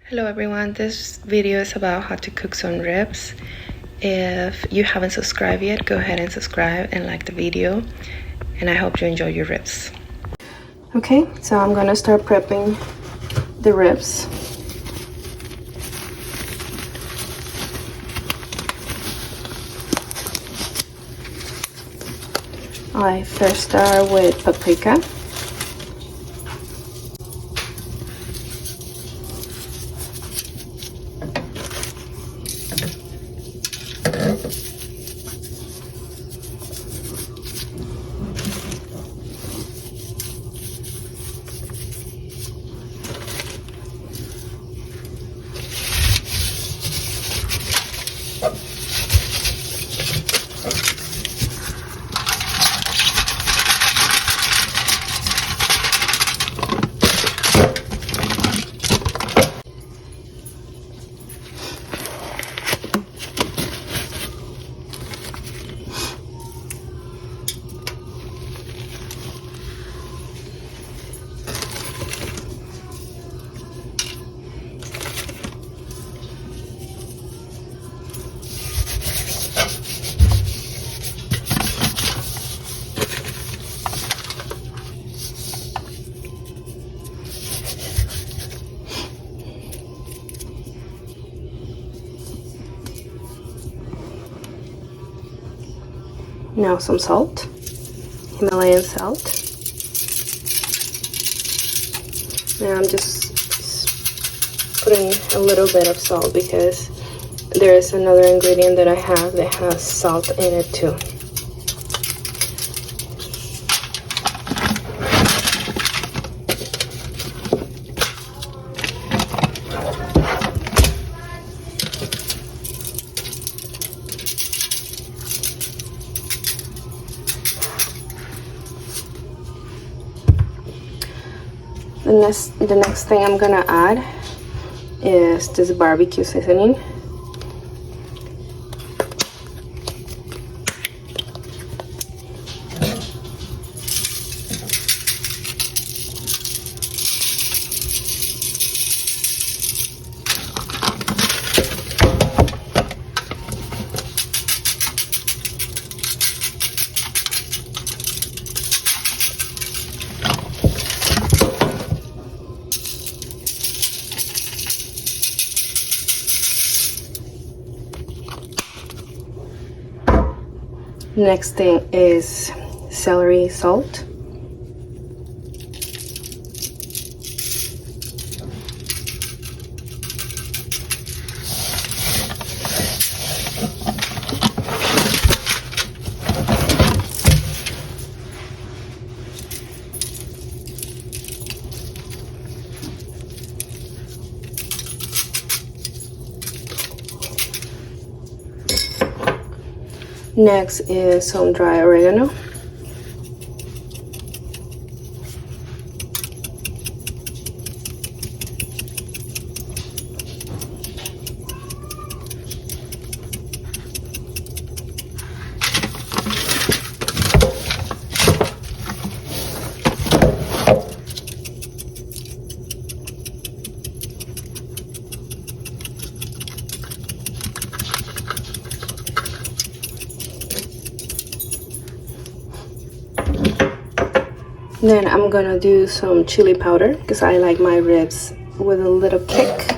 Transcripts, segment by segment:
Hello everyone, this video is about how to cook some ribs. If you haven't subscribed yet, go ahead and subscribe and like the video, and I hope you enjoy your ribs. Okay, so I'm gonna start prepping the ribs. I first start with paprika. Now some salt, Himalayan salt. Now I'm just putting a little bit of salt because there is another ingredient that I have that has salt in it too. The next thing I'm gonna add is this barbecue seasoning. Next thing is celery salt. Next is some dry oregano. Then I'm gonna do some chili powder because I like my ribs with a little kick.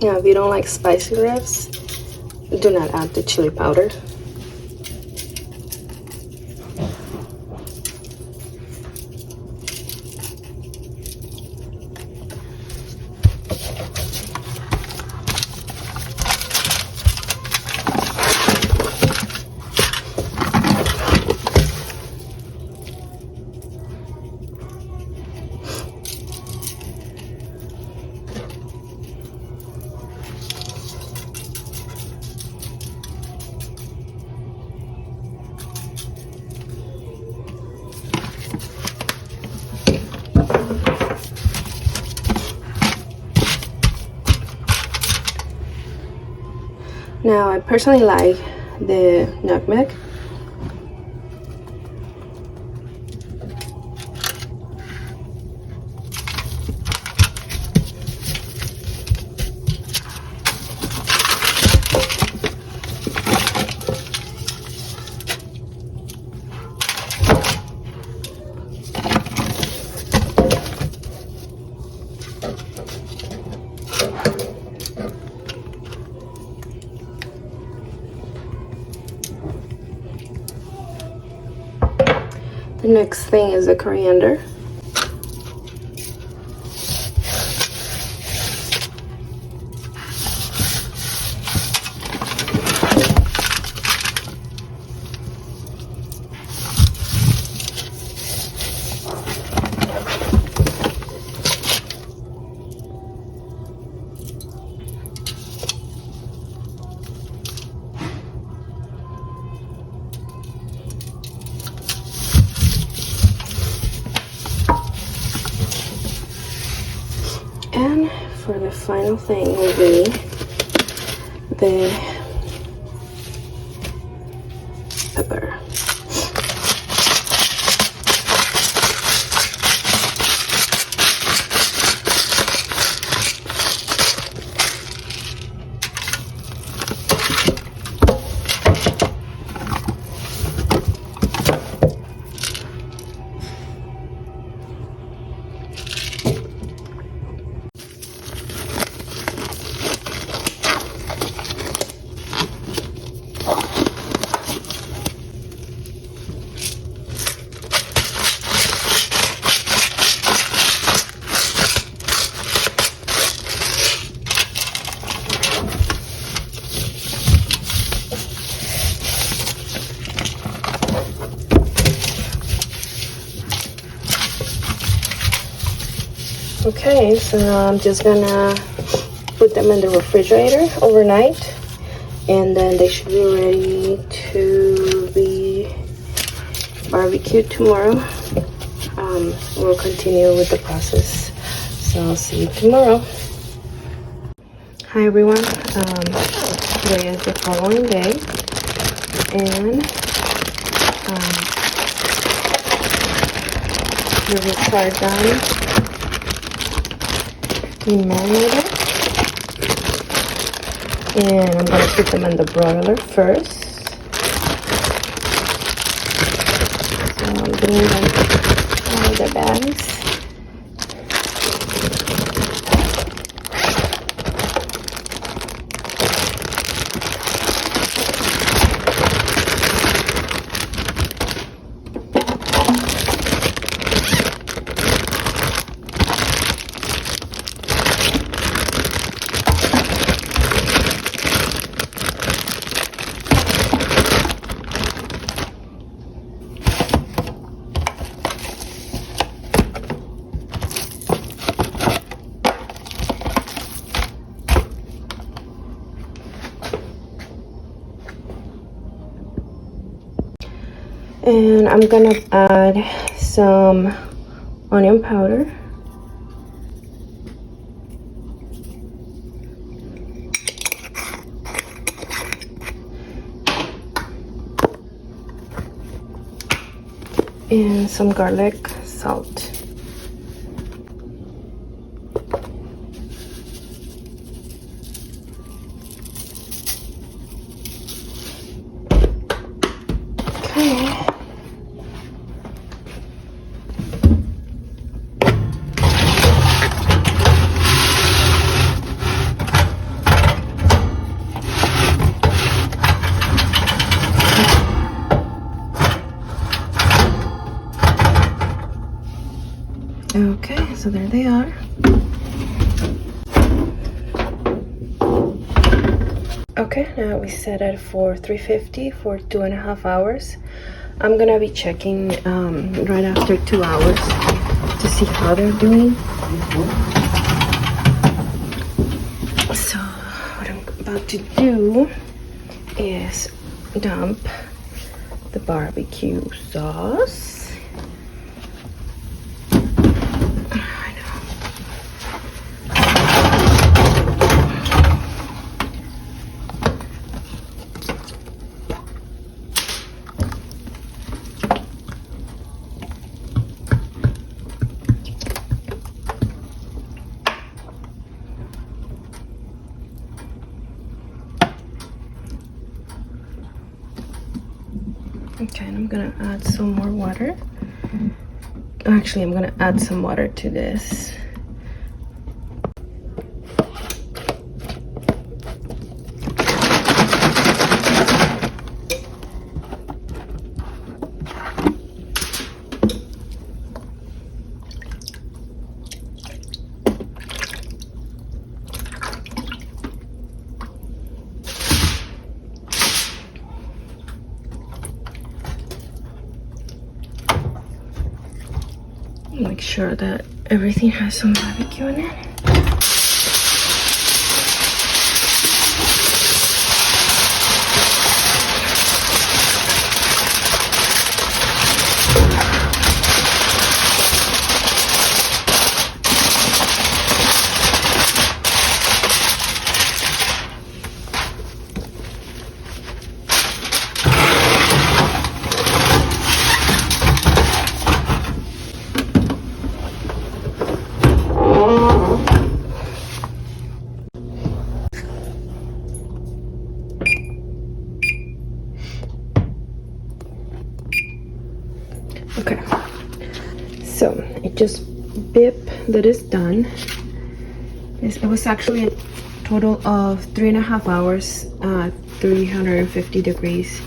Now, if you don't like spicy ribs, do not add the chili powder. Now, I personally like the nutmeg. The next thing is the coriander. And for the final thing will be the pepper. Okay, so I'm just gonna put them in the refrigerator overnight, and then they should be ready to be barbecued tomorrow. We'll continue with the process, so I'll see you tomorrow. Hi everyone, today is the following day, and the ribs are done being marinated, and I'm going to put them in the broiler first. So I'm doing them out of the bags. And I'm gonna add some onion powder, and some garlic salt. Okay. Okay, so there they are. Okay, now we set it for 350 for 2.5 hours. I'm gonna be checking right after 2 hours to see how they're doing. So what I'm about to do is dump the barbecue sauce. Okay, and I'm gonna add some more water. Actually, I'm gonna add some water to this. sure that everything has some barbecue in it. Okay, so it just beep that it's done. It was actually a total of 3.5 hours, 350 degrees.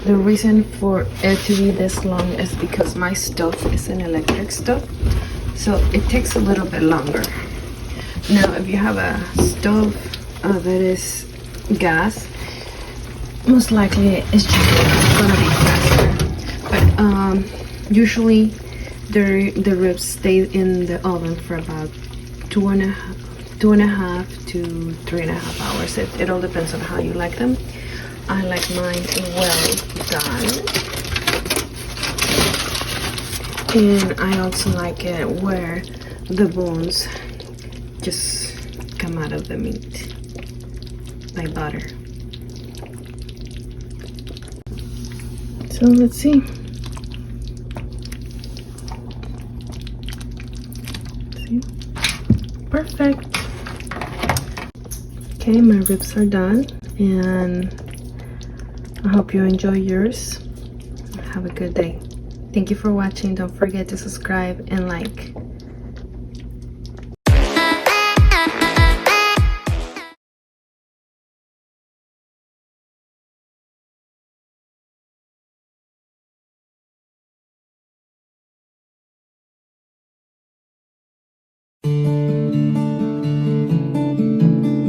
The reason for it to be this long is because my stove is an electric stove, so it takes a little bit longer. Now if you have a stove that is gas, most likely it's just gonna be faster. But usually the ribs stay in the oven for about 2.5 to 3.5 hours. It all depends on how you like them. I like mine well done, and I also like it where the bones just come out of the meat like butter. So let's see. See? Perfect. Okay, my ribs are done, and I hope you enjoy yours. Have a good day. Thank you for watching. Don't forget to subscribe and like.